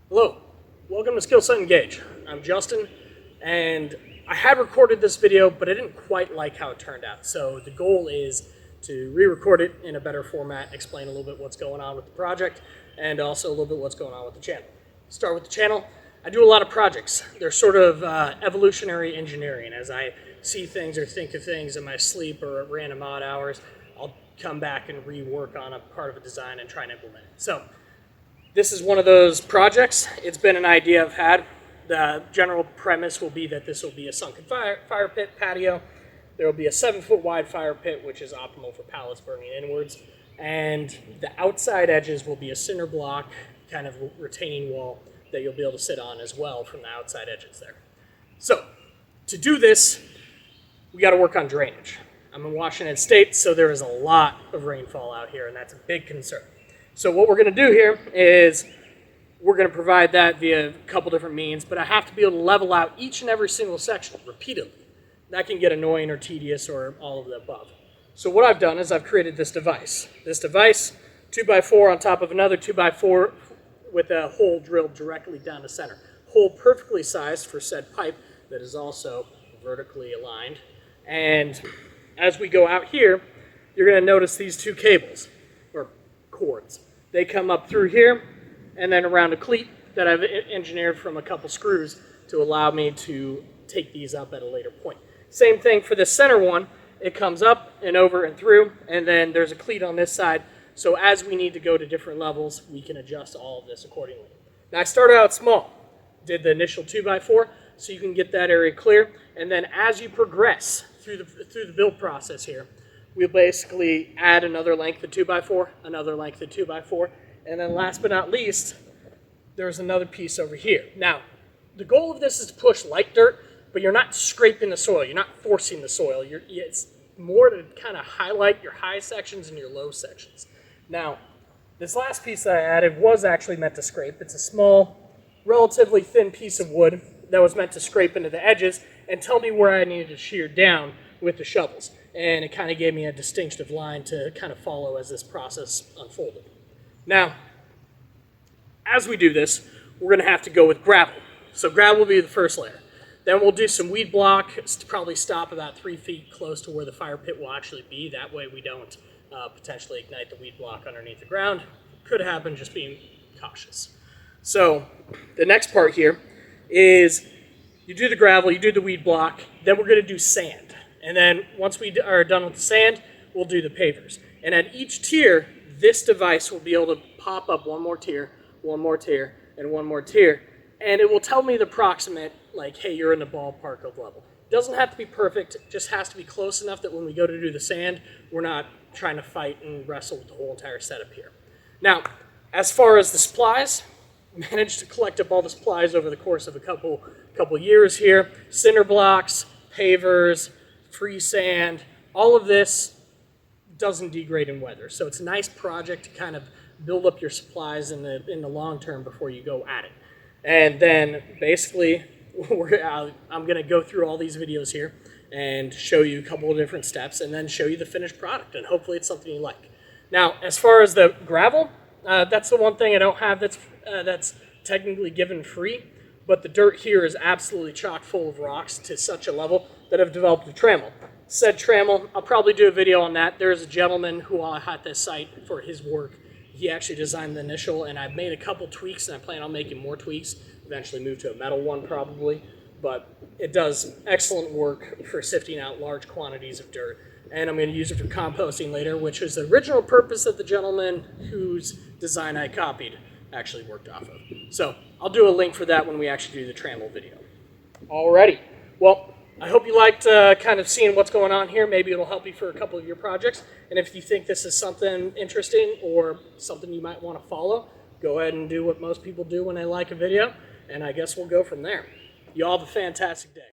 Hello, welcome to Skill Set Engage. I'm Justin, and I had recorded this video, but I didn't quite like how it turned out. So the goal is to re-record it in a better format, explain a little bit what's going on with the project, and also a little bit what's going on with the channel. Start with the channel. I do a lot of projects. They're sort of evolutionary engineering. As I see things or think of things in my sleep or at random odd hours, I'll come back and rework on a part of a design and try and implement it. So this is one of those projects. It's been an idea I've had. The general premise will be that this will be a sunken fire pit patio. There will be a 7-foot wide fire pit, which is optimal for pallets burning inwards. And the outside edges will be a cinder block kind of retaining wall that you'll be able to sit on as well from the outside edges there. So to do this, we got to work on drainage. I'm in Washington State, so there is a lot of rainfall out here, and that's a big concern. So what we're going to do here is we're going to provide that via a couple different means, but I have to be able to level out each and every single section repeatedly. That can get annoying or tedious or all of the above. So what I've done is I've created this device. This device, 2x4 on top of another 2x4 with a hole drilled directly down the center. Hole perfectly sized for said pipe that is also vertically aligned. And as we go out here, you're going to notice these two cables, or cords. They come up through here and then around a cleat that I've engineered from a couple screws to allow me to take these up at a later point. Same thing for the center one. It comes up and over and through, and then there's a cleat on this side. So as we need to go to different levels, we can adjust all of this accordingly. Now I started out small, did the initial 2x4, so you can get that area clear. And then as you progress through the build process here, we'll basically add another length of 2x4, another length of 2x4, and then last but not least, there's another piece over here. Now, the goal of this is to push light dirt, but you're not scraping the soil, you're not forcing the soil. It's more to kind of highlight your high sections and your low sections. Now, this last piece that I added was actually meant to scrape. It's a small, relatively thin piece of wood that was meant to scrape into the edges and tell me where I needed to shear down with the shovels. And it kind of gave me a distinctive line to kind of follow as this process unfolded. Now, as we do this, we're going to have to go with gravel. So gravel will be the first layer. Then we'll do some weed block to probably stop about 3 feet close to where the fire pit will actually be. That way we don't potentially ignite the weed block underneath the ground. Could happen, just being cautious. So the next part here is you do the gravel, you do the weed block, then we're going to do sand. And then once we are done with the sand, we'll do the pavers. And at each tier, this device will be able to pop up one more tier, and one more tier. And it will tell me the approximate, like, hey, you're in the ballpark of level. It doesn't have to be perfect, it just has to be close enough that when we go to do the sand, we're not trying to fight and wrestle with the whole entire setup here. Now, as far as the supplies, managed to collect up all the supplies over the course of a couple years here. Cinder blocks, pavers, free sand, all of this doesn't degrade in weather. So it's a nice project to kind of build up your supplies in the long term before you go at it. And then basically, I'm going to go through all these videos here and show you a couple of different steps and then show you the finished product, and hopefully it's something you like. Now, as far as the gravel, that's the one thing I don't have that's technically given free, but the dirt here is absolutely chock full of rocks to such a level that I've developed a trammel. Said trammel, I'll probably do a video on that. There's a gentleman who I had this site for his work. He actually designed the initial, and I've made a couple tweaks, and I plan on making more tweaks, eventually move to a metal one probably, but it does excellent work for sifting out large quantities of dirt. And I'm going to use it for composting later, which is the original purpose that the gentleman whose design I copied actually worked off of. So I'll do a link for that when we actually do the trammel video. Alrighty, well, I hope you liked kind of seeing what's going on here. Maybe it'll help you for a couple of your projects. And if you think this is something interesting or something you might want to follow, go ahead and do what most people do when they like a video, and I guess we'll go from there. You all have a fantastic day.